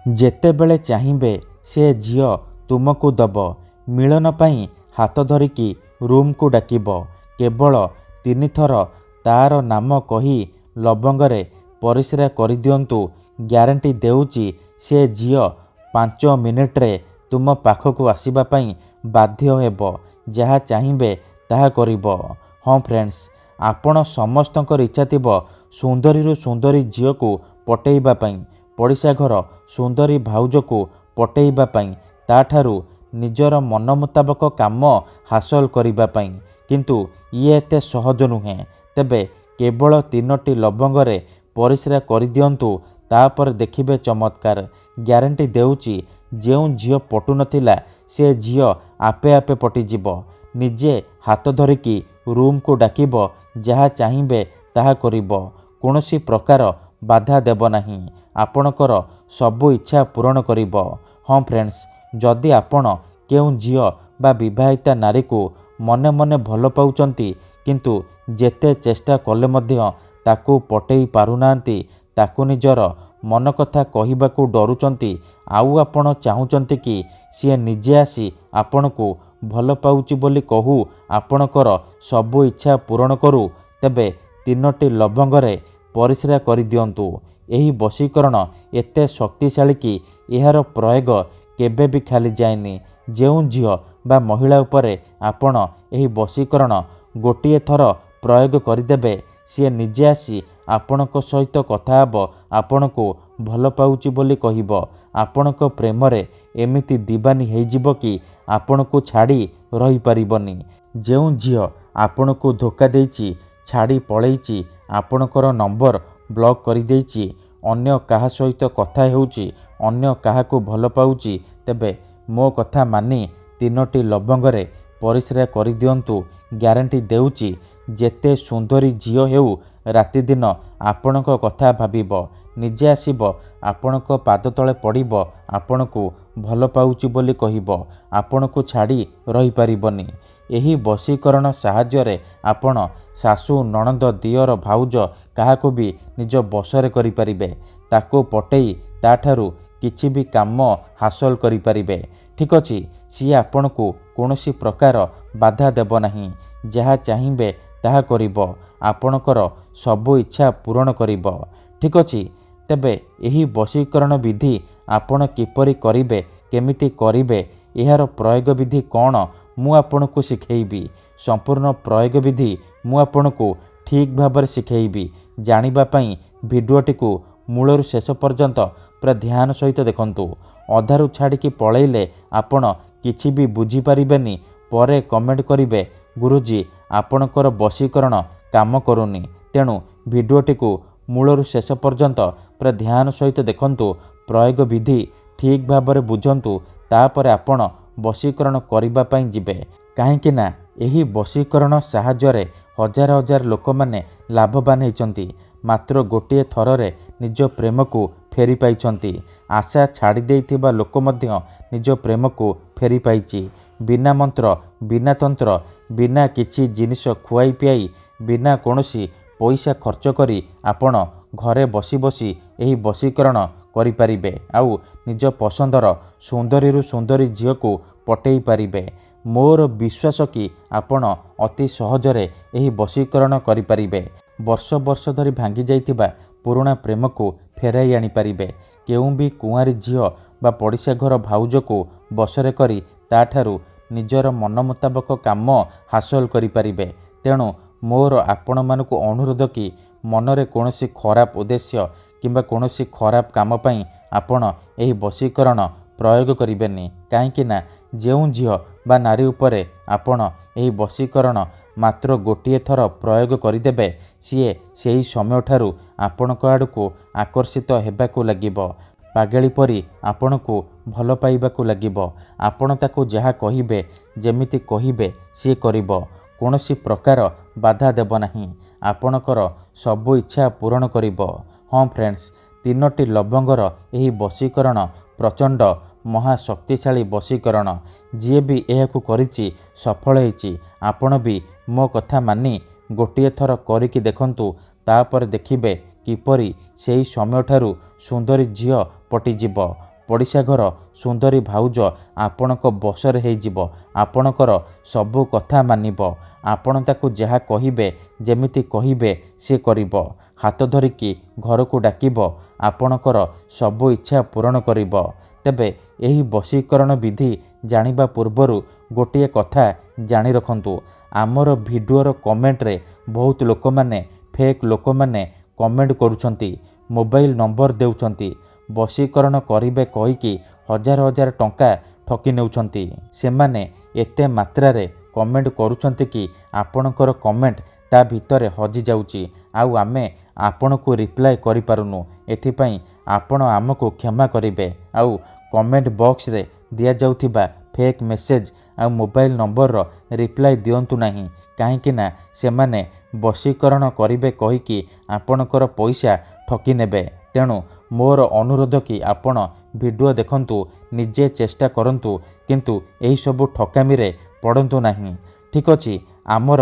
ଯେତେବେଳେ ଚାହିଁବେ ସେ ଝିଅ ତୁମକୁ ଦବ। ମିଳନ ପାଇଁ ହାତ ଧରିକି ରୁମ୍କୁ ଡାକିବ। କେବଳ 3 ଥର ତାର ନାମ କହି ଲବଙ୍ଗରେ ପରିସ୍ରା କରିଦିଅନ୍ତୁ। ଗ୍ୟାରେଣ୍ଟି ଦେଉଛି ସେ ଝିଅ 5 ମିନିଟ୍ରେ ତୁମ ପାଖକୁ ଆସିବା ପାଇଁ ବାଧ୍ୟ ହେବ। ଯାହା ଚାହିଁବେ ତାହା କରିବ। ହଁ ଫ୍ରେଣ୍ଡସ୍, ଆପଣ ସମସ୍ତଙ୍କର ଇଚ୍ଛା ଥିବ ସୁନ୍ଦରୀରୁ ସୁନ୍ଦରୀ ଝିଅକୁ ପଟେଇବା ପାଇଁ, ପଡ଼ିଶା ଘର ସୁନ୍ଦରୀ ଭାଉଜକୁ ପଟେଇବା ପାଇଁ, ତାଠାରୁ ନିଜର ମନ ମୁତାବକ କାମ ହାସଲ କରିବା ପାଇଁ। କିନ୍ତୁ ଇଏ ଏତେ ସହଜ ନୁହେଁ। ତେବେ କେବଳ 3ଟି ଲବଙ୍ଗରେ ପରିସ୍ରା କରିଦିଅନ୍ତୁ, ତାପରେ ଦେଖିବେ ଚମତ୍କାର। ଗ୍ୟାରେଣ୍ଟି ଦେଉଛି ଯେଉଁ ଝିଅ ପଟୁନଥିଲା ସେ ଝିଅ ଆପେ ଆପେ ପଟିଯିବ। ନିଜେ ହାତ ଧରିକି ରୁମ୍କୁ ଡାକିବ। ଯାହା ଚାହିଁବେ ତାହା କରିବ। କୌଣସି ପ୍ରକାର ବାଧା ଦେବ ନାହିଁ। ଆପଣଙ୍କର ସବୁ ଇଚ୍ଛା ପୂରଣ କରିବ। ହଁ ଫ୍ରେଣ୍ଡସ୍, ଯଦି ଆପଣ କେଉଁ ଝିଅ ବା ବିବାହିତା ନାରୀକୁ ମନେ ମନେ ଭଲ ପାଉଛନ୍ତି କିନ୍ତୁ ଯେତେ ଚେଷ୍ଟା କଲେ ମଧ୍ୟ ତାକୁ ପଟେଇ ପାରୁନାହାନ୍ତି, ତାକୁ ନିଜର ମନ କଥା କହିବାକୁ ଡରୁଛନ୍ତି, ଆଉ ଆପଣ ଚାହୁଁଛନ୍ତି କି ସିଏ ନିଜେ ଆସି ଆପଣଙ୍କୁ ଭଲ ପାଉଛି ବୋଲି କହୁ ଆପଣଙ୍କର ସବୁ ଇଚ୍ଛା ପୂରଣ କରୁ, ତେବେ 3ଟି ଲବଙ୍ଗରେ ପରିସ୍ରା କରିଦିଅନ୍ତୁ। ଏହି ବଶୀକରଣ ଏତେ ଶକ୍ତିଶାଳୀ କି ଏହାର ପ୍ରୟୋଗ କେବେ ବି ଖାଲି ଯାଏନି। ଯେଉଁ ଝିଅ ବା ମହିଳା ଉପରେ ଆପଣ ଏହି ବଶୀକରଣ ଗୋଟିଏ ଥର ପ୍ରୟୋଗ କରିଦେବେ, ସିଏ ନିଜେ ଆସି ଆପଣଙ୍କ ସହିତ କଥା ହେବ, ଆପଣଙ୍କୁ ଭଲ ପାଉଛି ବୋଲି କହିବ। ଆପଣଙ୍କ ପ୍ରେମରେ ଏମିତି ଦିବାନୀ ହେଇଯିବ କି ଆପଣଙ୍କୁ ଛାଡ଼ି ରହିପାରିବନି। ଯେଉଁ ଝିଅ ଆପଣଙ୍କୁ ଧୋକା ଦେଇଛି, ଛାଡ଼ି ପଳେଇଛି, ଆପଣଙ୍କର ନମ୍ବର ବ୍ଲକ୍ କରିଦେଇଛି, ଅନ୍ୟ କାହା ସହିତ କଥା ହେଉଛି, ଅନ୍ୟ କାହାକୁ ଭଲ ପାଉଛି, ତେବେ ମୋ କଥା ମାନି 3ଟି ଲବଙ୍ଗରେ ପରିସ୍ରା କରିଦିଅନ୍ତୁ। ଗ୍ୟାରେଣ୍ଟି ଦେଉଛି ଯେତେ ସୁନ୍ଦରୀ ଝିଅ ହେଉ ରାତିଦିନ ଆପଣଙ୍କ କଥା ଭାବିବ, ନିଜେ ଆସିବ ଆପଣଙ୍କ ପାଦ ତଳେ ପଡ଼ିବ, ଆପଣଙ୍କୁ ଭଲ ପାଉଛି ବୋଲି କହିବ, ଆପଣଙ୍କୁ ଛାଡ଼ି ରହିପାରିବନି। ଏହି ବଶୀକରଣ ସାହାଯ୍ୟରେ ଆପଣ ଶାଶୁ, ନଣନ୍ଦ, ଦିଅର, ଭାଉଜ କାହାକୁ ବି ନିଜ ବଶରେ କରିପାରିବେ। ତାକୁ ପଟେଇ ତାଠାରୁ କିଛି ବି କାମ ହାସଲ କରିପାରିବେ। ଠିକ୍ ଅଛି, ସିଏ ଆପଣଙ୍କୁ କୌଣସି ପ୍ରକାର ବାଧା ଦେବ ନାହିଁ। ଯାହା ଚାହିଁବେ ତାହା କରିବ। ଆପଣଙ୍କର ସବୁ ଇଚ୍ଛା ପୂରଣ କରିବ। ଠିକ୍ ଅଛି, ତେବେ ଏହି ବଶୀକରଣ ବିଧି ଆପଣ କିପରି କରିବେ, କେମିତି କରିବେ, ଏହାର ପ୍ରୟୋଗ ବିଧି କ'ଣ, ମୁଁ ଆପଣଙ୍କୁ ଶିଖେଇବି। ସମ୍ପୂର୍ଣ୍ଣ ପ୍ରୟୋଗ ବିଧି ମୁଁ ଆପଣଙ୍କୁ ଠିକ୍ ଭାବରେ ଶିଖେଇବି। ଜାଣିବା ପାଇଁ ଭିଡ଼ିଓଟିକୁ ମୂଳରୁ ଶେଷ ପର୍ଯ୍ୟନ୍ତ ପୁରା ଧ୍ୟାନ ସହିତ ଦେଖନ୍ତୁ। ଅଧାରୁ ଛାଡ଼ିକି ପଳେଇଲେ ଆପଣ କିଛି ବି ବୁଝିପାରିବେନି। ପରେ କମେଣ୍ଟ କରିବେ, ଗୁରୁଜୀ ଆପଣଙ୍କର ବଶୀକରଣ କାମ କରୁନି। ତେଣୁ ଭିଡ଼ିଓଟିକୁ ମୂଳରୁ ଶେଷ ପର୍ଯ୍ୟନ୍ତ ପୁରା ଧ୍ୟାନ ସହିତ ଦେଖନ୍ତୁ। ପ୍ରୟୋଗ ବିଧି ଠିକ୍ ଭାବରେ ବୁଝନ୍ତୁ, ତାପରେ ଆପଣ ବଶୀକରଣ କରିବା ପାଇଁ ଯିବେ। କାହିଁକି ନା ଏହି ବଶୀକରଣ ସାହାଯ୍ୟରେ ହଜାର ହଜାର ଲୋକମାନେ ଲାଭବାନ ହେଇଛନ୍ତି। ମାତ୍ର ଗୋଟିଏ ଥରରେ ନିଜ ପ୍ରେମକୁ ଫେରି ପାଇଛନ୍ତି। ଆଶା ଛାଡ଼ି ଦେଇଥିବା ଲୋକ ମଧ୍ୟ ନିଜ ପ୍ରେମକୁ ଫେରି ପାଇଛି। ବିନା ମନ୍ତ୍ର, ବିନା ତନ୍ତ୍ର, ବିନା କିଛି ଜିନିଷ ଖୁଆଇ ପିଆଇ, ବିନା କୌଣସି ପଇସା ଖର୍ଚ୍ଚ କରି ଆପଣ ଘରେ ବସି ବସି ଏହି ବଶୀକରଣ କରିପାରିବେ। ଆଉ ନିଜ ପସନ୍ଦର ସୁନ୍ଦରୀରୁ ସୁନ୍ଦରୀ ଝିଅକୁ ପଟେଇ ପାରିବେ। ମୋର ବିଶ୍ୱାସ କି ଆପଣ ଅତି ସହଜରେ ଏହି ବଶୀକରଣ କରିପାରିବେ। ବର୍ଷ ବର୍ଷ ଧରି ଭାଙ୍ଗି ଯାଇଥିବା ପୁରୁଣା ପ୍ରେମକୁ ଫେରାଇ ଆଣିପାରିବେ। କେଉଁ ବି କୁଆଁରୀ ଝିଅ ବା ପଡ଼ିଶା ଘର ଭାଉଜକୁ ବଶରେ କରି ତାଠାରୁ ନିଜର ମନ ମୁତାବକ କାମ ହାସଲ କରିପାରିବେ। ତେଣୁ ମୋର ଆପଣମାନଙ୍କୁ ଅନୁରୋଧ କି ମନରେ କୌଣସି ଖରାପ ଉଦ୍ଦେଶ୍ୟ କିମ୍ବା କୌଣସି ଖରାପ କାମ ପାଇଁ ଆପଣ ଏହି ବଶୀକରଣ ପ୍ରୟୋଗ କରିବେନି। କାହିଁକି ନା ଯେଉଁ ଝିଅ ବା ନାରୀ ଉପରେ ଆପଣ ଏହି ବଶୀକରଣ ମାତ୍ର ଗୋଟିଏ ଥର ପ୍ରୟୋଗ କରିଦେବେ, ସିଏ ସେହି ସମୟଠାରୁ ଆପଣଙ୍କ ଆଡ଼କୁ ଆକର୍ଷିତ ହେବାକୁ ଲାଗିବ। ପାଗଳି ପରି ଆପଣଙ୍କୁ ଭଲ ପାଇବାକୁ ଲାଗିବ। ଆପଣ ତାକୁ ଯାହା କହିବେ, ଯେମିତି କହିବେ ସିଏ କରିବ। କୌଣସି ପ୍ରକାର ବାଧା ଦେବ ନାହିଁ। ଆପଣଙ୍କର ସବୁ ଇଚ୍ଛା ପୂରଣ କରିବ। ହଁ ଫ୍ରେଣ୍ଡସ୍, 3ଟି ଲବଙ୍ଗର ଏହି ବଶୀକରଣ ପ୍ରଚଣ୍ଡ ମହାଶକ୍ତିଶାଳୀ ବଶୀକରଣ। ଯିଏ ବି ଏହାକୁ କରିଛି ସଫଳ ହେଇଛି। ଆପଣ ବି ମୋ କଥା ମାନି ଗୋଟିଏ ଥର କରିକି ଦେଖନ୍ତୁ। ତାପରେ ଦେଖିବେ କିପରି ସେହି ସମୟଠାରୁ ସୁନ୍ଦରୀ ଝିଅ ପଟିଯିବ। ପଡ଼ିଶା ଘର ସୁନ୍ଦରୀ ଭାଉଜ ଆପଣଙ୍କ ବଶରେ ହେଇଯିବ। ଆପଣଙ୍କର ସବୁ କଥା ମାନିବ। ଆପଣ ତାକୁ ଯାହା କହିବେ, ଯେମିତି କହିବେ ସେ କରିବ। ହାତ ଧରିକି ଘରକୁ ଡାକିବ, ଆପଣଙ୍କର ସବୁ ଇଚ୍ଛା ପୂରଣ କରିବ। ତେବେ ଏହି ବଶୀକରଣ ବିଧି ଜାଣିବା ପୂର୍ବରୁ ଗୋଟିଏ କଥା ଜାଣି ରଖନ୍ତୁ। ଆମର ଭିଡ଼ିଓର କମେଣ୍ଟରେ ବହୁତ ଲୋକମାନେ ଫେକ୍ ଲୋକମାନେ କମେଣ୍ଟ କରୁଛନ୍ତି, ମୋବାଇଲ ନମ୍ବର ଦେଉଛନ୍ତି, ବଶୀକରଣ କରିବେ କହିକି ହଜାର ହଜାର ଟଙ୍କା ଠକି ନେଉଛନ୍ତି। ସେମାନେ ଏତେ ମାତ୍ରାରେ କମେଣ୍ଟ କରୁଛନ୍ତି କି ଆପଣଙ୍କର କମେଣ୍ଟ ତା ଭିତରେ ହଜିଯାଉଛି, ଆଉ ଆମେ ଆପଣଙ୍କୁ ରିପ୍ଲାଏ କରିପାରୁନୁ। ଏଥିପାଇଁ ଆପଣ ଆମକୁ କ୍ଷମା କରିବେ। ଆଉ କମେଣ୍ଟ ବକ୍ସରେ ଦିଆଯାଉଥିବା ଫେକ୍ ମେସେଜ ଆଉ ମୋବାଇଲ ନମ୍ବରର ରିପ୍ଲାଏ ଦିଅନ୍ତୁ ନାହିଁ, କାହିଁକିନା ସେମାନେ ବଶୀକରଣ କରିବେ କହିକି ଆପଣଙ୍କର ପଇସା ଠକି ନେବେ। ତେଣୁ ମୋର ଅନୁରୋଧ କି ଆପଣ ଭିଡ଼ିଓ ଦେଖନ୍ତୁ, ନିଜେ ଚେଷ୍ଟା କରନ୍ତୁ, କିନ୍ତୁ ଏହିସବୁ ଠକାମିରେ ପଡ଼ନ୍ତୁ ନାହିଁ। ଠିକ୍ ଅଛି, ଆମର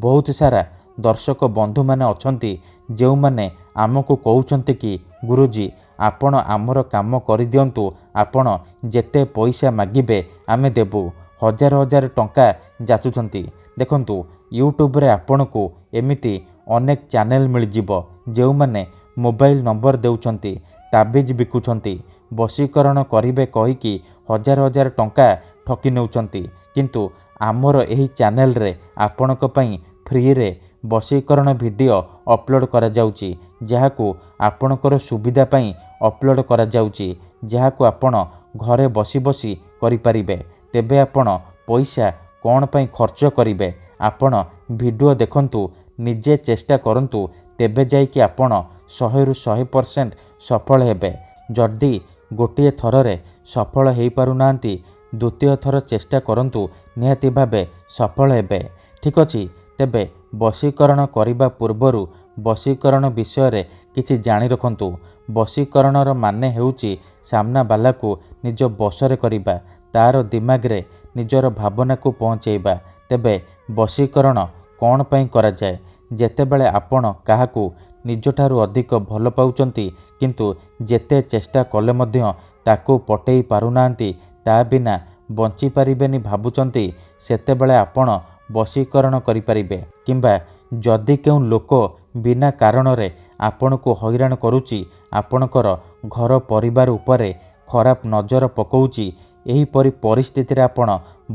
ବହୁତ ସାରା ଦର୍ଶକ ବନ୍ଧୁମାନେ ଅଛନ୍ତି ଯେଉଁମାନେ ଆମକୁ କହୁଛନ୍ତି କି ଗୁରୁଜୀ ଆପଣ ଆମର କାମ କରିଦିଅନ୍ତୁ, ଆପଣ ଯେତେ ପଇସା ମାଗିବେ ଆମେ ଦେବୁ। ହଜାର ହଜାର ଟଙ୍କା ଯାଚୁଛନ୍ତି। ଦେଖନ୍ତୁ, ୟୁଟ୍ୟୁବରେ ଆପଣଙ୍କୁ ଏମିତି ଅନେକ ଚ୍ୟାନେଲ ମିଳିଯିବ ଯେଉଁମାନେ ମୋବାଇଲ ନମ୍ବର ଦେଉଛନ୍ତି, ତାବିଜ ବିକୁଛନ୍ତି, ବଶୀକରଣ କରିବେ କହିକି ହଜାର ହଜାର ଟଙ୍କା ଠକି ନେଉଛନ୍ତି। କିନ୍ତୁ ଆମର ଏହି ଚ୍ୟାନେଲରେ ଆପଣଙ୍କ ପାଇଁ ଫ୍ରିରେ ବଶୀକରଣ ଭିଡ଼ିଓ ଅପଲୋଡ଼ କରାଯାଉଛି, ଯାହାକୁ ଆପଣଙ୍କର ସୁବିଧା ପାଇଁ ଅପଲୋଡ଼ କରାଯାଉଛି, ଯାହାକୁ ଆପଣ ଘରେ ବସି ବସି କରିପାରିବେ। ତେବେ ଆପଣ ପଇସା କ'ଣ ପାଇଁ ଖର୍ଚ୍ଚ କରିବେ? ଆପଣ ଭିଡ଼ିଓ ଦେଖନ୍ତୁ, ନିଜେ ଚେଷ୍ଟା କରନ୍ତୁ, ତେବେ ଯାଇକି ଆପଣ 100ରୁ 100% ସଫଳ ହେବେ। ଯଦି ଗୋଟିଏ ଥରରେ ସଫଳ ହୋଇପାରୁନାହାନ୍ତି, ଦ୍ୱିତୀୟ ଥର ଚେଷ୍ଟା କରନ୍ତୁ, ନିହାତି ଭାବେ ସଫଳ ହେବେ। ଠିକ୍ ଅଛି, ତେବେ ବଶୀକରଣ କରିବା ପୂର୍ବରୁ ବଶୀକରଣ ବିଷୟରେ କିଛି ଜାଣି ରଖନ୍ତୁ। ବଶୀକରଣର ମାନେ ହେଉଛି ସାମ୍ନାବାଲାକୁ ନିଜ ବଶରେ କରିବା, ତାର ଦିମାଗରେ ନିଜର ଭାବନାକୁ ପହଞ୍ଚାଇବା। ତେବେ ବଶୀକରଣ କ'ଣ ପାଇଁ କରାଯାଏ? ଯେତେବେଳେ ଆପଣ କାହାକୁ ନିଜଠାରୁ ଅଧିକ ଭଲ ପାଉଛନ୍ତି, କିନ୍ତୁ ଯେତେ ଚେଷ୍ଟା କଲେ ମଧ୍ୟ ତାକୁ ପଟେଇ ପାରୁନାହାନ୍ତି, ତା ବିନା ବଞ୍ଚିପାରିବେନି ଭାବୁଛନ୍ତି, ସେତେବେଳେ ଆପଣ ବଶୀକରଣ କରିପାରିବେ। କିମ୍ବା ଯଦି କେଉଁ ଲୋକ ବିନା କାରଣରେ ଆପଣଙ୍କୁ ହଇରାଣ କରୁଛି, ଆପଣଙ୍କର ଘର ପରିବାର ଉପରେ ଖରାପ ନଜର ପକାଉଛି, ଏହିପରି ପରିସ୍ଥିତିରେ ଆପଣ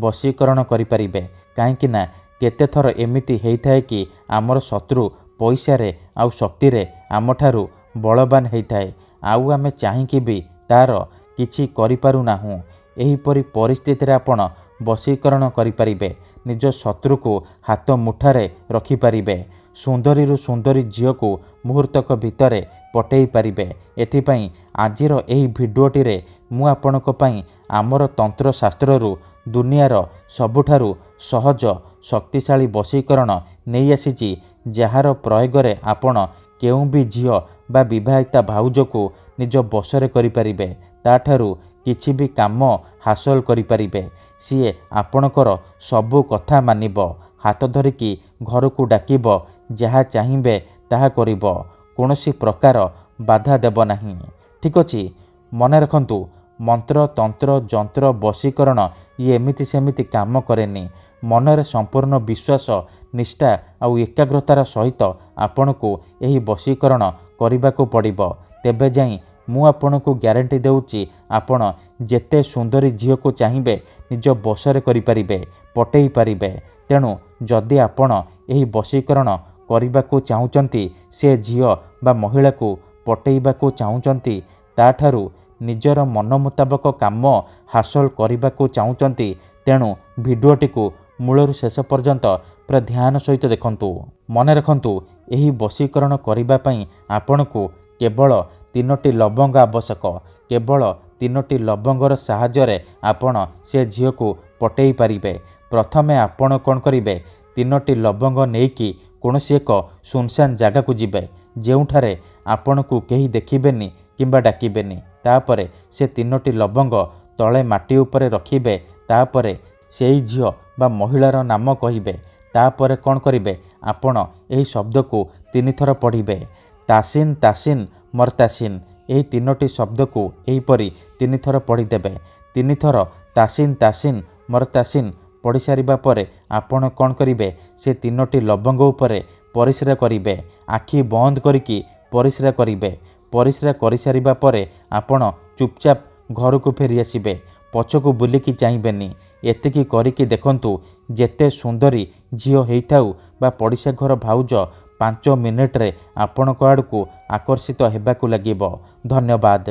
ବଶୀକରଣ କରିପାରିବେ। କାହିଁକିନା କେତେଥର ଏମିତି ହେଇଥାଏ କି ଆମର ଶତ୍ରୁ ପଇସାରେ ଆଉ ଶକ୍ତିରେ ଆମଠାରୁ ବଳବାନ ହେଇଥାଏ, ଆଉ ଆମେ ଚାହିଁକି ବି ତାର କିଛି କରିପାରୁନାହୁଁ। ଏହିପରି ପରିସ୍ଥିତିରେ ଆପଣ ବଶୀକରଣ କରିପାରିବେ, ନିଜ ଶତ୍ରୁକୁ ହାତ ମୁଠାରେ ରଖିପାରିବେ, ସୁନ୍ଦରୀରୁ ସୁନ୍ଦରୀ ଝିଅକୁ ମୁହୂର୍ତ୍ତକ ଭିତରେ ପଟେଇ ପାରିବେ। ଏଥିପାଇଁ ଆଜିର ଏହି ଭିଡ଼ିଓଟିରେ ମୁଁ ଆପଣଙ୍କ ପାଇଁ ଆମର ତନ୍ତ୍ରଶାସ୍ତ୍ରରୁ ଦୁନିଆର ସବୁଠାରୁ ସହଜ ଶକ୍ତିଶାଳୀ ବଶୀକରଣ ନେଇ ଆସିଛି, ଯାହାର ପ୍ରୟୋଗରେ ଆପଣ କେଉଁ ବି ଝିଅ ବା ବିବାହିତା ଭାଉଜକୁ ନିଜ ବଶରେ କରିପାରିବେ, ତାଠାରୁ କିଛି ବି କାମ ହାସଲ କରିପାରିବେ। ସିଏ ଆପଣଙ୍କର ସବୁ କଥା ମାନିବ, ହାତ ଧରିକି ଘରକୁ ଡାକିବ, ଯାହା ଚାହିଁବେ ତାହା କରିବ, କୌଣସି ପ୍ରକାର ବାଧା ଦେବ ନାହିଁ। ଠିକ୍ ଅଛି, ମନେ ରଖନ୍ତୁ, ମନ୍ତ୍ର ତନ୍ତ୍ର ଯନ୍ତ୍ର ବଶୀକରଣ ଇଏ ଏମିତି ସେମିତି କାମ କରେନି। ମନରେ ସମ୍ପୂର୍ଣ୍ଣ ବିଶ୍ୱାସ, ନିଷ୍ଠା ଆଉ ଏକାଗ୍ରତାର ସହିତ ଆପଣଙ୍କୁ ଏହି ବଶୀକରଣ କରିବାକୁ ପଡ଼ିବ। ତେବେ ଯାଇ ମୁଁ ଆପଣଙ୍କୁ ଗ୍ୟାରେଣ୍ଟି ଦେଉଛି, ଆପଣ ଯେତେ ସୁନ୍ଦରୀ ଝିଅକୁ ଚାହିଁବେ ନିଜ ବଶରେ କରିପାରିବେ, ପଟେଇ ପାରିବେ। ତେଣୁ ଯଦି ଆପଣ ଏହି ବଶୀକରଣ କରିବାକୁ ଚାହୁଁଛନ୍ତି, ସେ ଝିଅ ବା ମହିଳାକୁ ପଟେଇବାକୁ ଚାହୁଁଛନ୍ତି, ତାଠାରୁ ନିଜର ମନ ମୁତାବକ କାମ ହାସଲ କରିବାକୁ ଚାହୁଁଛନ୍ତି, ତେଣୁ ଭିଡ଼ିଓଟିକୁ ମୂଳରୁ ଶେଷ ପର୍ଯ୍ୟନ୍ତ ପୁରା ଧ୍ୟାନ ସହିତ ଦେଖନ୍ତୁ। ମନେ ରଖନ୍ତୁ, ଏହି ବଶୀକରଣ କରିବା ପାଇଁ ଆପଣଙ୍କୁ କେବଳ 3ଟି ଲବଙ୍ଗ ଆବଶ୍ୟକ। କେବଳ 3ଟି ଲବଙ୍ଗର ସାହାଯ୍ୟରେ ଆପଣ ସେ ଝିଅକୁ ପଟେଇ ପାରିବେ। ପ୍ରଥମେ ଆପଣ କ'ଣ କରିବେ? 3ଟି ଲବଙ୍ଗ ନେଇକି କୌଣସି ଏକ ସୁନସାନ ଜାଗାକୁ ଯିବେ, ଯେଉଁଠାରେ ଆପଣଙ୍କୁ କେହି ଦେଖିବେନି କିମ୍ବା ଡାକିବେନି। ତାପରେ ସେ 3ଟି ଲବଙ୍ଗ ତଳେ ମାଟି ଉପରେ ରଖିବେ। ତାପରେ ସେହି ଝିଅ ବା ମହିଳାର ନାମ କହିବେ। ତାପରେ କ'ଣ କରିବେ? ଆପଣ ଏହି ଶବ୍ଦକୁ 3 ଥର ପଢ଼ିବେ, ତାସିନ୍ ତାସିନ୍ ମର୍ତାସିନ୍। ଏହି 3ଟି ଶବ୍ଦକୁ ଏହିପରି 3 ଥର ପଢ଼ିଦେବେ। 3 ଥର ତାସିନ୍ ତାସିନ୍ ମୋର ତାସିନ୍ ପଢ଼ି ସାରିବା ପରେ ଆପଣ କ'ଣ କରିବେ, ସେ 3ଟି ଲବଙ୍ଗ ଉପରେ ପରିସ୍ରା କରିବେ। ଆଖି ବନ୍ଦ କରିକି ପରିସ୍ରା କରିବେ। ପରିସ୍ରା କରିସାରିବା ପରେ ଆପଣ ଚୁପଚାପ୍ ଘରକୁ ଫେରି ଆସିବେ। ପଛକୁ ବୁଲିକି ଚାହିଁବେନି। ଏତିକି କରିକି ଦେଖନ୍ତୁ, ଯେତେ ସୁନ୍ଦରୀ ଝିଅ ହେଇଥାଉ ବା ପଡ଼ିଶା ଘର ଭାଉଜ 5 ମିନିଟ୍ରେ ଆପଣଙ୍କ ଆଡ଼କୁ ଆକର୍ଷିତ ହେବାକୁ ଲାଗିବ। ଧନ୍ୟବାଦ।